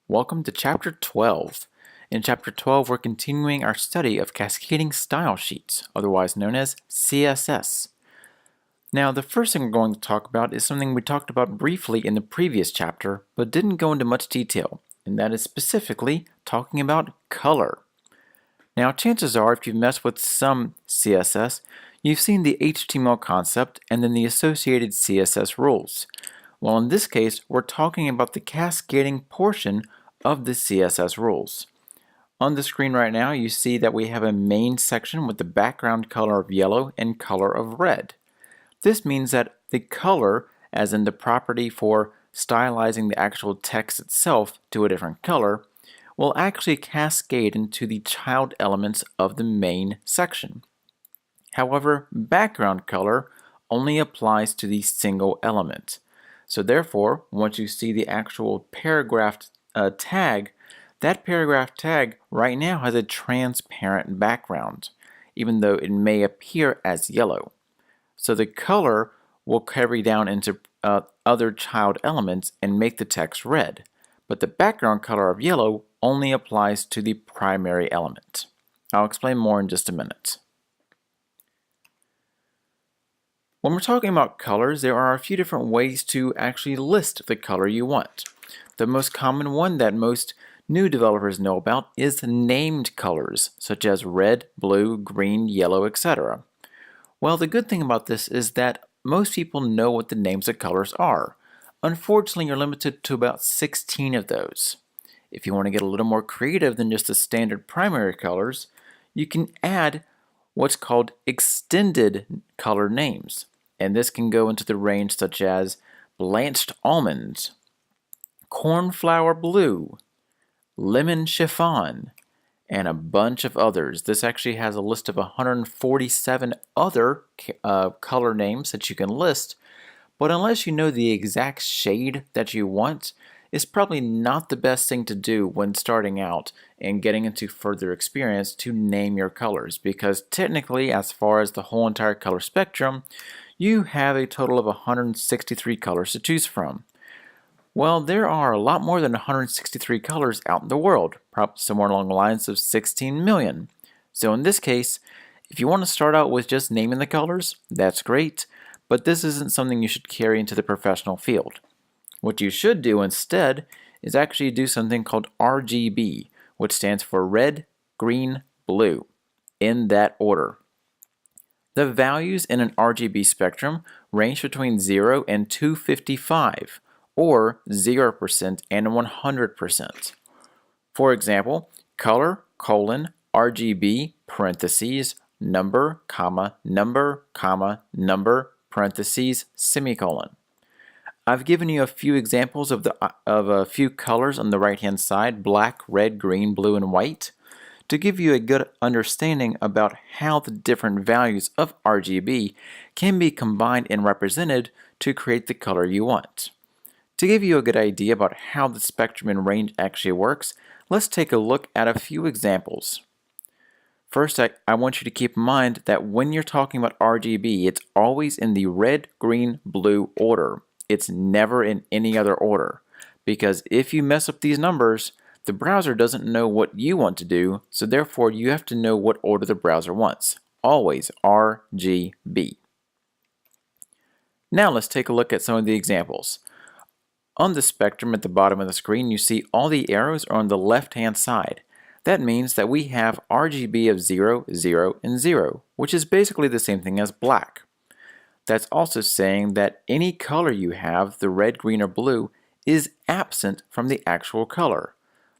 Welcome to Chapter 12. In Chapter 12, we're continuing our study of cascading style sheets, otherwise known as CSS. Now, the first thing we're going to talk about is something we talked about briefly in the previous chapter, but didn't go into much detail, and that is specifically talking about color. Now, chances are, if you've messed with some CSS, you've seen the HTML concept and then the associated CSS rules. Well, in this case, we're talking about the cascading portion of the CSS rules. On the screen right now, you see that we have a main section with the background color of yellow and color of red. This means that the color, as in the property for stylizing the actual text itself to a different color, will actually cascade into the child elements of the main section. However, background color only applies to the single element. So therefore, once you see the actual paragraph tag, that paragraph tag right now has a transparent background, even though it may appear as yellow. So the color will carry down into other child elements and make the text red, but the background color of yellow only applies to the primary element. I'll explain more in just a minute. When we're talking about colors, there are a few different ways to actually list the color you want. The most common one that most new developers know about is named colors, such as red, blue, green, yellow, etc. Well, the good thing about this is that most people know what the names of colors are. Unfortunately, you're limited to about 16 of those. If you want to get a little more creative than just the standard primary colors, you can add what's called extended color names. And this can go into the range such as blanched almonds, cornflower blue, lemon chiffon, and a bunch of others. This actually has a list of 147 other color names that you can list, but unless you know the exact shade that you want, it's probably not the best thing to do when starting out and getting into further experience to name your colors, because technically, as far as the whole entire color spectrum, you have a total of 163 colors to choose from. Well, there are a lot more than 163 colors out in the world, probably somewhere along the lines of 16 million. So in this case, if you want to start out with just naming the colors, that's great, but this isn't something you should carry into the professional field. What you should do instead is actually do something called RGB, which stands for red, green, blue, in that order. The values in an RGB spectrum range between 0 and 255, or 0% and 100%. For example, color, RGB, parentheses, number, parentheses, semicolon. I've given you a few examples of a few colors on the right-hand side, black, red, green, blue, and white, to give you a good understanding about how the different values of RGB can be combined and represented to create the color you want. To give you a good idea about how the spectrum and range actually works, let's take a look at a few examples. First, I want you to keep in mind that when you're talking about RGB, it's always in the red, green, blue order. It's never in any other order, because if you mess up these numbers, the browser doesn't know what you want to do, so therefore you have to know what order the browser wants. Always RGB. Now let's take a look at some of the examples. On the spectrum at the bottom of the screen, you see all the arrows are on the left-hand side. That means that we have RGB of 0, 0, and 0, which is basically the same thing as black. That's also saying that any color you have, the red, green, or blue, is absent from the actual color.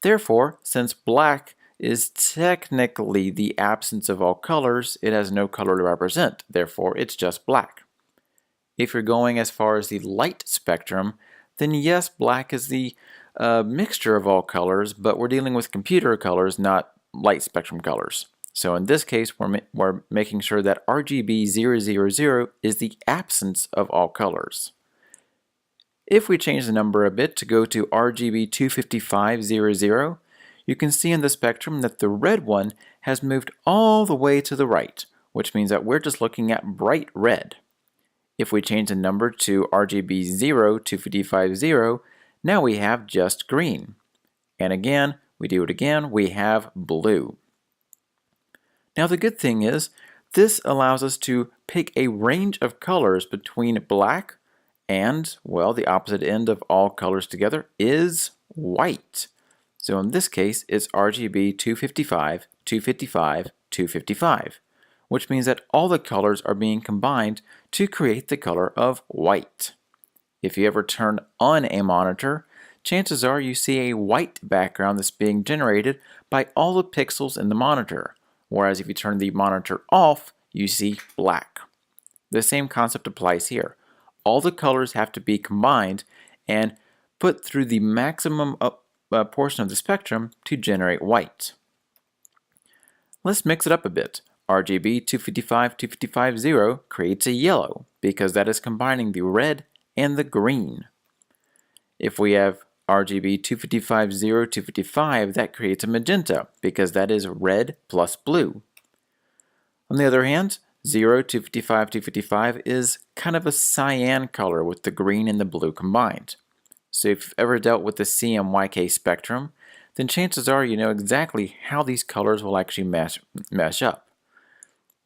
Therefore, since black is technically the absence of all colors, it has no color to represent. Therefore, it's just black. If you're going as far as the light spectrum, then yes, black is the mixture of all colors, but we're dealing with computer colors, not light spectrum colors. So in this case, we're making sure that RGB 000 is the absence of all colors. If we change the number a bit to go to RGB 25500, you can see in the spectrum that the red one has moved all the way to the right, which means that we're just looking at bright red. If we change the number to RGB 0 255.0, now we have just green. And again, we do it again, we have blue. Now the good thing is, this allows us to pick a range of colors between black and, well, the opposite end of all colors together is white. So in this case, it's RGB 255, 255, 255, which means that all the colors are being combined to create the color of white. If you ever turn on a monitor, chances are you see a white background that's being generated by all the pixels in the monitor, whereas if you turn the monitor off, you see black. The same concept applies here. All the colors have to be combined and put through the maximum portion of the spectrum to generate white. Let's mix it up a bit. RGB 255, 255.0 creates a yellow because that is combining the red and the green. If we have RGB 255.0, 255, that creates a magenta because that is red plus blue. On the other hand, 0, 255, 255 is kind of a cyan color with the green and the blue combined. So if you've ever dealt with the CMYK spectrum, then chances are you know exactly how these colors will actually mesh up.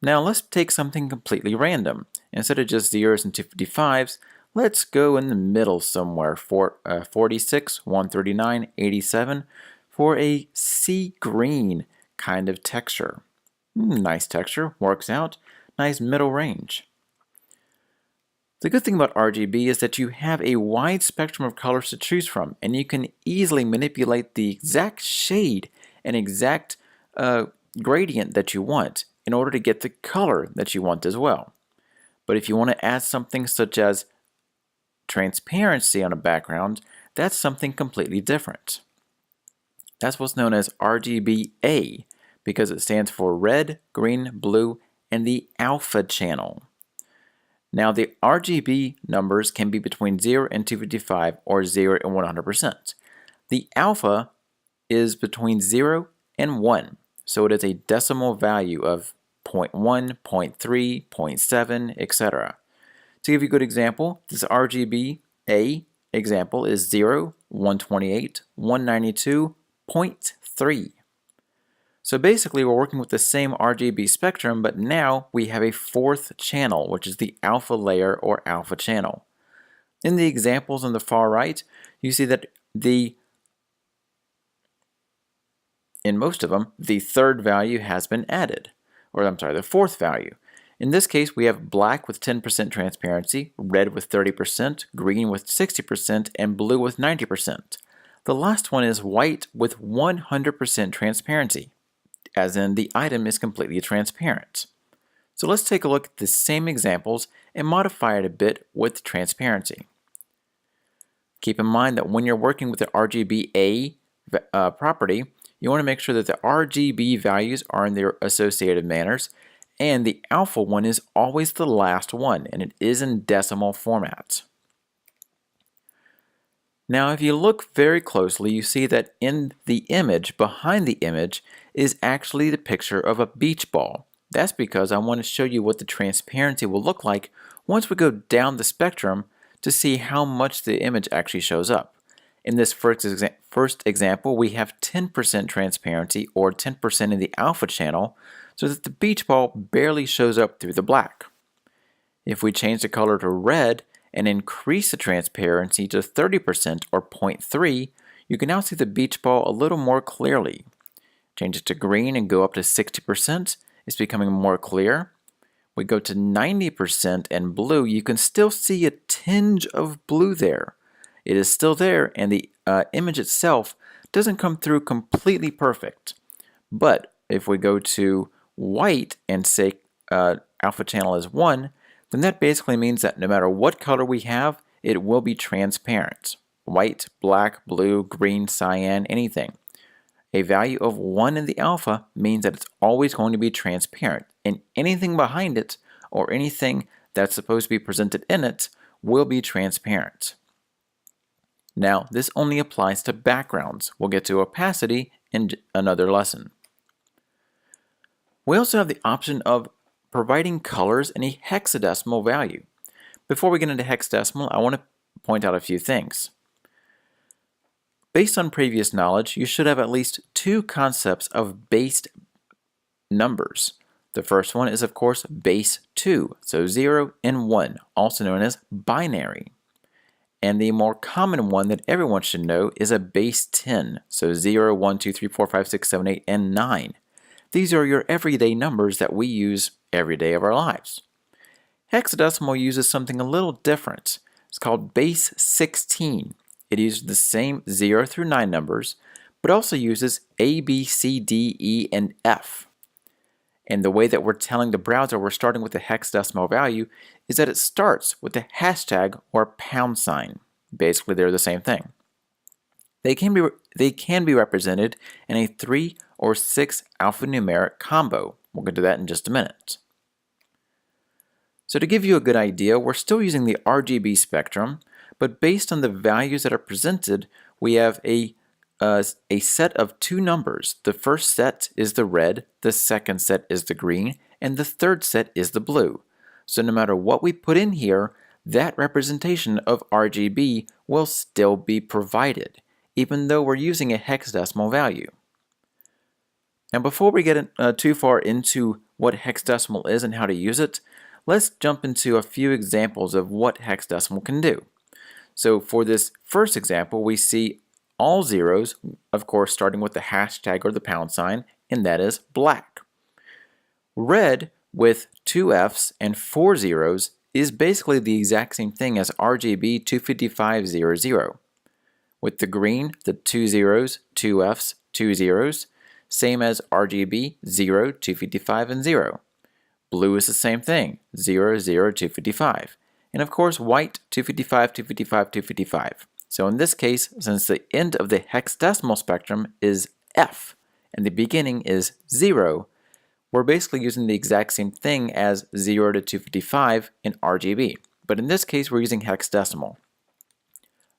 Now let's take something completely random. Instead of just 0s and 255s, let's go in the middle somewhere for 46, 139, 87 for a sea green kind of texture. Nice texture, works out, nice middle range. The good thing about RGB is that you have a wide spectrum of colors to choose from, and you can easily manipulate the exact shade and exact gradient that you want in order to get the color that you want as well. But if you want to add something such as transparency on a background, that's something completely different. That's what's known as RGBA because it stands for red, green, blue, and the alpha channel. Now the RGB numbers can be between 0 and 255 or 0 and 100%. The alpha is between 0 and 1, so it is a decimal value of 0.1, 0.3, 0.7, etc. To give you a good example, this RGBA example is 0, 128, 192.3. So basically we're working with the same RGB spectrum, but now we have a fourth channel, which is the alpha layer or alpha channel. In the examples on the far right, you see that in most of them, the third value has been added, or I'm sorry, the fourth value. In this case, we have black with 10% transparency, red with 30%, green with 60%, and blue with 90%. The last one is white with 100% transparency, as in the item is completely transparent. So let's take a look at the same examples and modify it a bit with transparency. Keep in mind that when you're working with the RGBA property, you want to make sure that the RGB values are in their associated manners, and the alpha one is always the last one, and it is in decimal format. Now if you look very closely, you see that in the image, behind the image, is actually the picture of a beach ball. That's because I want to show you what the transparency will look like once we go down the spectrum to see how much the image actually shows up. In this first example, we have 10% transparency, or 10% in the alpha channel, so that the beach ball barely shows up through the black. If we change the color to red and increase the transparency to 30% or 0.3, you can now see the beach ball a little more clearly. Change it to green and go up to 60%, it's becoming more clear. We go to 90% and blue, you can still see a tinge of blue there. It is still there, and the image itself doesn't come through completely perfect. But if we go to white and say alpha channel is 1, then that basically means that no matter what color we have, it will be transparent. White, black, blue, green, cyan, anything. A value of 1 in the alpha means that it's always going to be transparent, and anything behind it or anything that's supposed to be presented in it will be transparent. Now, this only applies to backgrounds. We'll get to opacity in another lesson. We also have the option of providing colors in a hexadecimal value. Before we get into hexadecimal, I want to point out a few things. Based on previous knowledge, you should have at least two concepts of base numbers. The first one is, of course, base 2, so 0 and 1, also known as binary. And the more common one that everyone should know is a base 10, so 0, 1, 2, 3, 4, 5, 6, 7, 8, and 9. These are your everyday numbers that we use every day of our lives. Hexadecimal uses something a little different. It's called base 16. It uses the same 0 through 9 numbers, but also uses A, B, C, D, E, and F. And the way that we're telling the browser we're starting with a hexadecimal value is that it starts with the hashtag or pound sign. Basically, they're the same thing. They can be represented in a 3 or 6 alphanumeric combo. We'll get to that in just a minute. So to give you a good idea, we're still using the RGB spectrum, but based on the values that are presented, we have a set of two numbers. The first set is the red, the second set is the green, and the third set is the blue. So no matter what we put in here, that representation of RGB will still be provided, even though we're using a hexadecimal value. Now before we get too far into what hexadecimal is and how to use it, let's jump into a few examples of what hexadecimal can do. So for this first example, we see all zeros, of course, starting with the hashtag or the pound sign, and that is black. Red with 2 Fs and 4 zeros is basically the exact same thing as RGB 25500. With the green, the 2 zeros, 2 Fs, 2 zeros, same as RGB 0, 255, and 0. Blue is the same thing, 0, 0, 255. And of course, white, 255, 255, 255. So in this case, since the end of the hexadecimal spectrum is F and the beginning is 0, we're basically using the exact same thing as 0 to 255 in RGB. But in this case, we're using hexadecimal.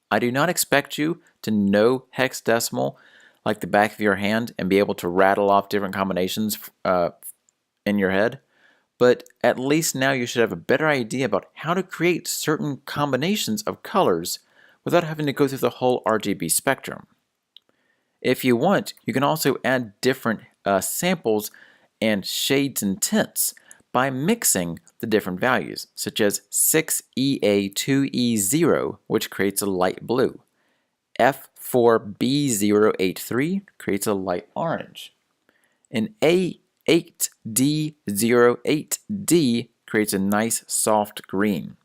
I do not expect you to know hexadecimal like the back of your hand and be able to rattle off different combinations in your head. But at least now you should have a better idea about how to create certain combinations of colors without having to go through the whole RGB spectrum. If you want, you can also add different samples and shades and tints by mixing the different values, such as 6EA2E0, which creates a light blue. F4B083 creates a light orange. And A8D08D creates a nice soft green.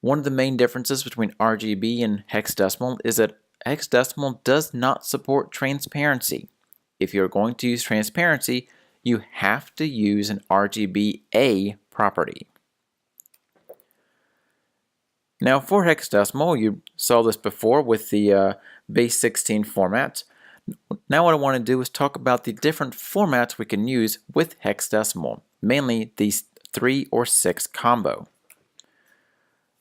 One of the main differences between RGB and hexadecimal is that hexadecimal does not support transparency. If you're going to use transparency, you have to use an RGBA property. Now for hexadecimal, you saw this before with the base 16 format. Now what I want to do is talk about the different formats we can use with hexadecimal, mainly these 3 or 6 combo.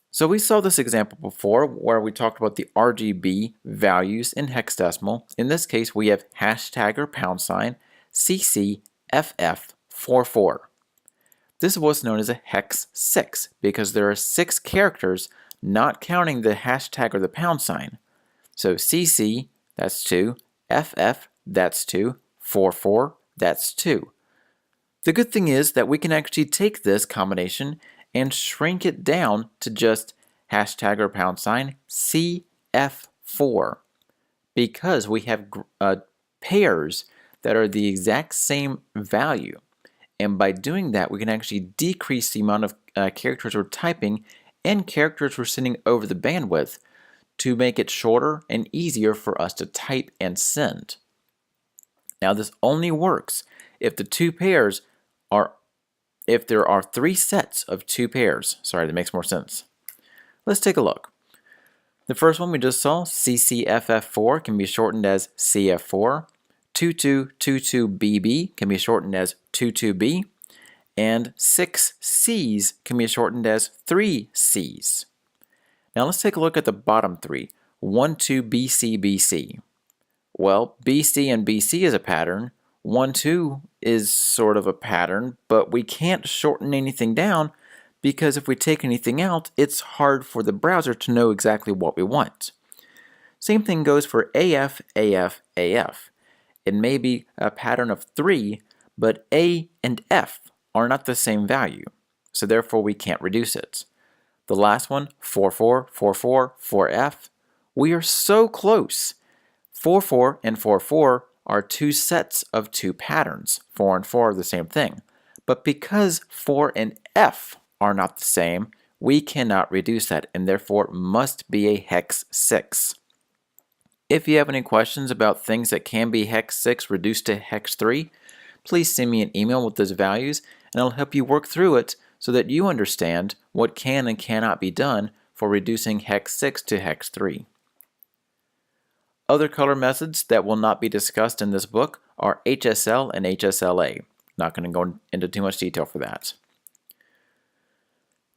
So we saw this example before where we talked about the RGB values in hexadecimal. In this case, we have hashtag or pound sign CCFF44. This is what's known as a hex 6 because there are 6 characters not counting the hashtag or the pound sign. So CC, that's 2, FF, that's 2, 44, that's 2. The good thing is that we can actually take this combination and shrink it down to just hashtag or pound sign CF4 because we have pairs that are the exact same value. And by doing that, we can actually decrease the amount of characters we're typing and characters we're sending over the bandwidth to make it shorter and easier for us to type and send. Now this only works if the two pairs are, if there are 3 sets of 2 pairs. Sorry, that makes more sense. Let's take a look. The first one we just saw, CCFF4, can be shortened as CF4. 2222BB can be shortened as 22B. And 6 Cs can be shortened as 3 Cs. Now let's take a look at the bottom 3. 12BCBC. Well, BC and BC is a pattern. 12 is sort of a pattern, but we can't shorten anything down because if we take anything out, it's hard for the browser to know exactly what we want. Same thing goes for AF, AF, AF. It may be a pattern of 3, but A and F are not the same value, so therefore we can't reduce it. The last one, 4, 4, 4, 4, 4F, we are so close. 4, 4, and 4, 4 are two sets of two patterns. 4 and 4 are the same thing. But because 4 and F are not the same, we cannot reduce that, and therefore must be a hex 6. If you have any questions about things that can be hex 6 reduced to hex 3, please send me an email with those values, and I'll help you work through it so that you understand what can and cannot be done for reducing hex 6 to hex 3. Other color methods that will not be discussed in this book are HSL and HSLA. Not going to go into too much detail for that.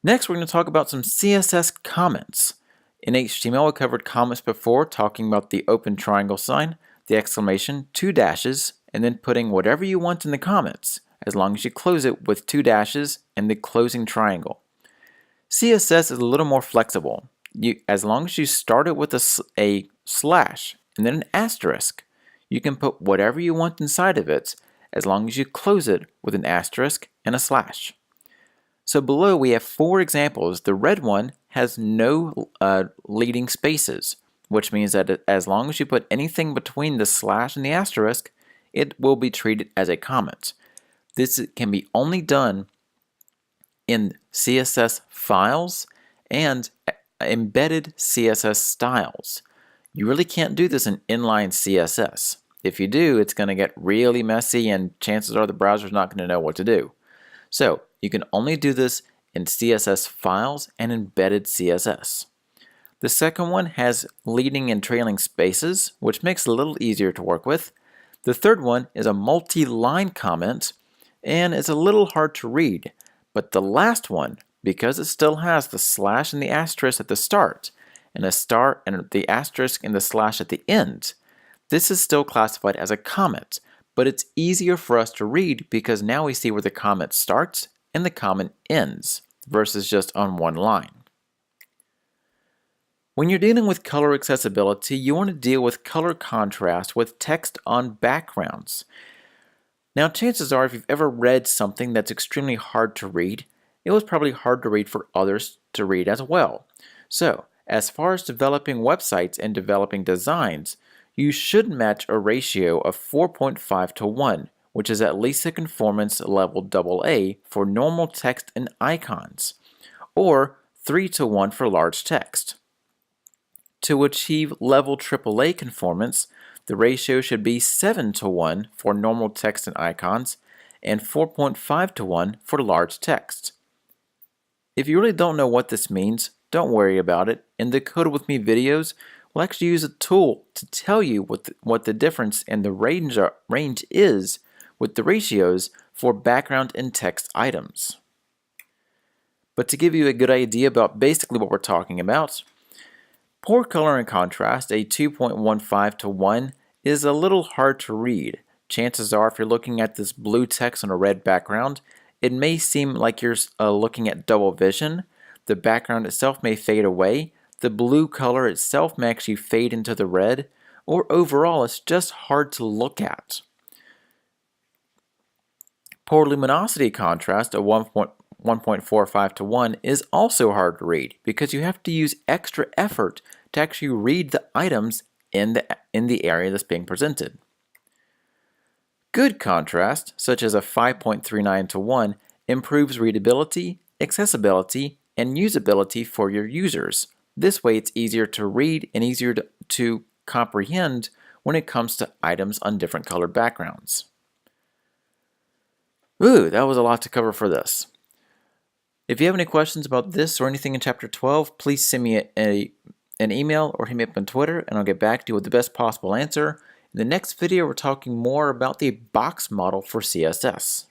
Next, we're going to talk about some CSS comments. In HTML, we covered comments before, talking about the open triangle sign, the exclamation, 2 dashes, and then putting whatever you want in the comments, as long as you close it with 2 dashes and the closing triangle. CSS is a little more flexible. As long as you start it with a slash and then an asterisk, you can put whatever you want inside of it, as long as you close it with an asterisk and a slash. So below we have 4 examples. The red one has no leading spaces, which means that as long as you put anything between the slash and the asterisk, it will be treated as a comment. This can be only done in CSS files and embedded CSS styles. You really can't do this in inline CSS. If you do, it's going to get really messy and chances are the browser's not going to know what to do. So you can only do this in CSS files and embedded CSS. The second one has leading and trailing spaces, which makes it a little easier to work with. The third one is a multi-line comment, and it's a little hard to read. But the last one, because it still has the slash and the asterisk at the start, and a star and the asterisk and the slash at the end, this is still classified as a comment, but it's easier for us to read because now we see where the comment starts and the comment ends versus just on one line. When you're dealing with color accessibility, you want to deal with color contrast with text on backgrounds. Now, chances are if you've ever read something that's extremely hard to read, it was probably hard to read for others to read as well. So, as far as developing websites and developing designs, you should match a ratio of 4.5 to 1, which is at least a conformance level AA for normal text and icons, or 3 to 1 for large text. To achieve level AAA conformance, the ratio should be 7 to 1 for normal text and icons, and 4.5 to 1 for large text. If you really don't know what this means, don't worry about it. In the Code With Me videos, we'll actually use a tool to tell you what the difference in the range is with the ratios for background and text items. But to give you a good idea about basically what we're talking about, poor color and contrast, a 2.15 to 1, is a little hard to read. Chances are if you're looking at this blue text on a red background, it may seem like you're looking at double vision. The background itself may fade away. The blue color itself may actually fade into the red, or overall it's just hard to look at. Poor luminosity contrast, a 1.45 to 1, is also hard to read because you have to use extra effort to actually read the items in the area that's being presented. Good contrast, such as a 5.39 to 1, improves readability, accessibility, and usability for your users. This way it's easier to read and easier to comprehend when it comes to items on different colored backgrounds. Ooh, that was a lot to cover for this. If you have any questions about this or anything in Chapter 12, please send me an email or hit me up on Twitter and I'll get back to you with the best possible answer. In the next video, we're talking more about the box model for CSS.